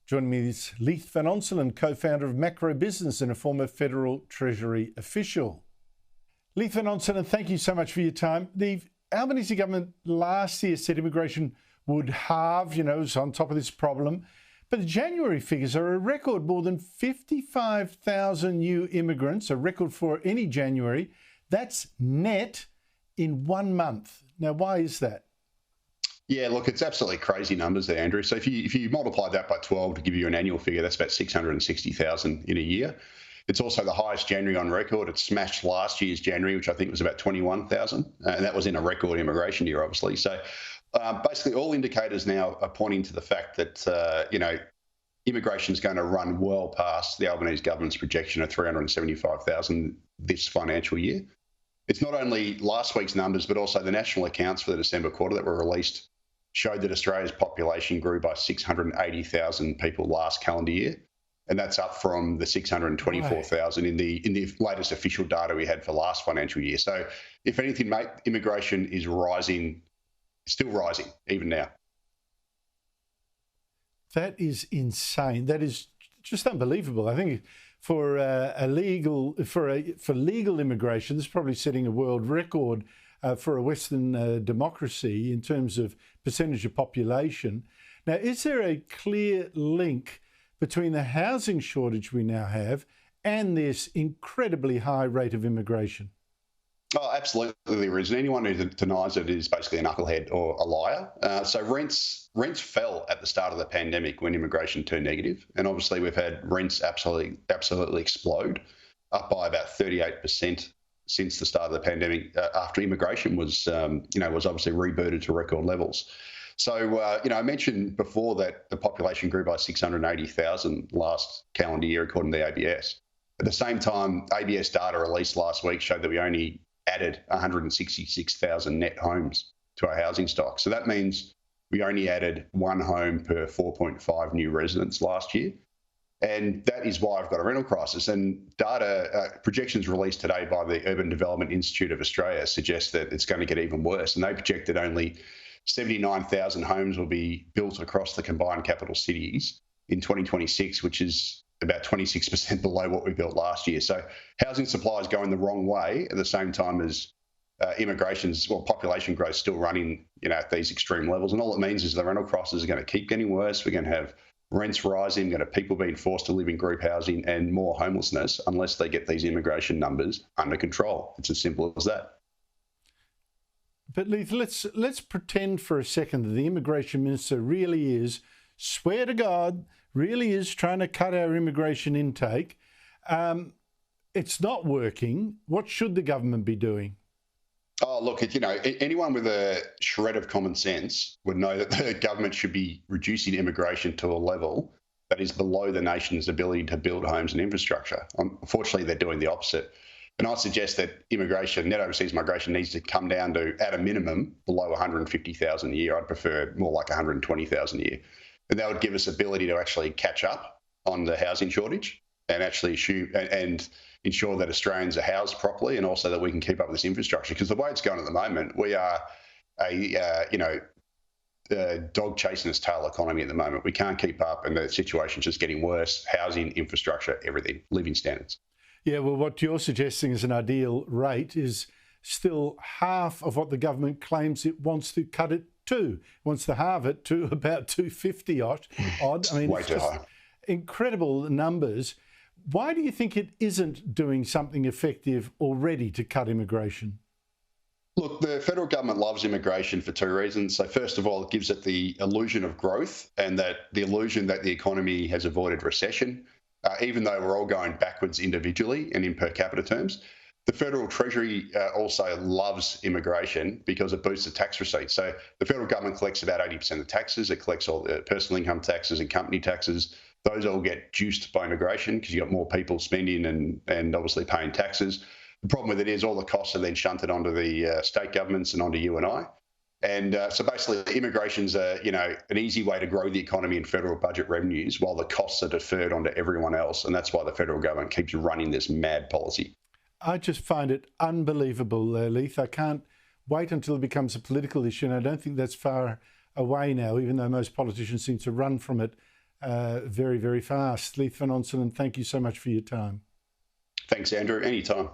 Joining me is Leith van Onselen, co-founder of Macrobusiness and a former federal Treasury official. Leith van Onselen, thank you so much for your time. The Albanese government last year said immigration would halve, it's on top of this problem. But the January figures are a record, more than 55,000 new immigrants, a record for any January. That's net in 1 month. Now, why is that? Yeah, look, it's absolutely crazy numbers there, Andrew. So if you multiply that by 12 to give you an annual figure, that's about 660,000 in a year. It's also the highest January on record. It smashed last year's January, which I think was about 21,000, and that was in a record immigration year, obviously. So basically all indicators now are pointing to the fact that, immigration is going to run well past the Albanese government's projection of 375,000 this financial year. It's not only last week's numbers, but also the national accounts for the December quarter that were released showed that Australia's population grew by 680,000 people last calendar year. And that's up from the 624,000 in the latest official data we had for last financial year. So if anything, mate, immigration is rising, still rising, even now. That is insane. That is just unbelievable. I think for legal immigration, this is probably setting a world record for a Western democracy in terms of percentage of population. Now, is there a clear link between the housing shortage we now have and this incredibly high rate of immigration? Oh, absolutely there is. And anyone who denies it is basically a knucklehead or a liar. So rents fell at the start of the pandemic when immigration turned negative. And obviously we've had rents absolutely explode, up by about 38% since the start of the pandemic after immigration was obviously rebooted to record levels. So, I mentioned before that the population grew by 680,000 last calendar year, according to the ABS. At the same time, ABS data released last week showed that we only added 166,000 net homes to our housing stock. So that means we only added one home per 4.5 new residents last year. And that is why I've got a rental crisis. And projections released today by the Urban Development Institute of Australia suggest that it's going to get even worse. And they projected only 79,000 homes will be built across the combined capital cities in 2026, which is about 26% below what we built last year. So housing supply is going the wrong way at the same time as population growth is still running, at these extreme levels. And all it means is the rental prices are going to keep getting worse. We're going to have rents rising, we're going to have people being forced to live in group housing and more homelessness unless they get these immigration numbers under control. It's as simple as that. But Leith, let's pretend for a second that the immigration minister really is, swear to God, really is trying to cut our immigration intake. It's not working. What should the government be doing? Oh, look, anyone with a shred of common sense would know that the government should be reducing immigration to a level that is below the nation's ability to build homes and infrastructure. Unfortunately, they're doing the opposite. And I suggest that net overseas migration needs to come down to, at a minimum, below 150,000 a year. I'd prefer more like 120,000 a year. And that would give us ability to actually catch up on the housing shortage and actually ensure that Australians are housed properly and also that we can keep up with this infrastructure. Because the way it's going at the moment, we are a dog chasing its tail economy at the moment. We can't keep up and the situation's just getting worse. Housing, infrastructure, everything, living standards. Yeah, well, what you're suggesting as an ideal rate is still half of what the government claims it wants to cut it to. It wants to halve it to about 250 odd. I mean, way too high. Incredible numbers. Why do you think it isn't doing something effective already to cut immigration? Look, the federal government loves immigration for two reasons. So first of all, it gives it the illusion of growth and that the illusion that the economy has avoided recession. Even though we're all going backwards individually and in per capita terms. The federal Treasury also loves immigration because it boosts the tax receipts. So the federal government collects about 80% of taxes. It collects all the personal income taxes and company taxes. Those all get juiced by immigration because you've got more people spending and obviously paying taxes. The problem with it is all the costs are then shunted onto the state governments and onto you and I. And so basically, immigration's an easy way to grow the economy and federal budget revenues while the costs are deferred onto everyone else. And that's why the federal government keeps running this mad policy. I just find it unbelievable, Leith. I can't wait until it becomes a political issue. And I don't think that's far away now, even though most politicians seem to run from it very, very fast. Leith van Onselen, thank you so much for your time. Thanks, Andrew. Anytime.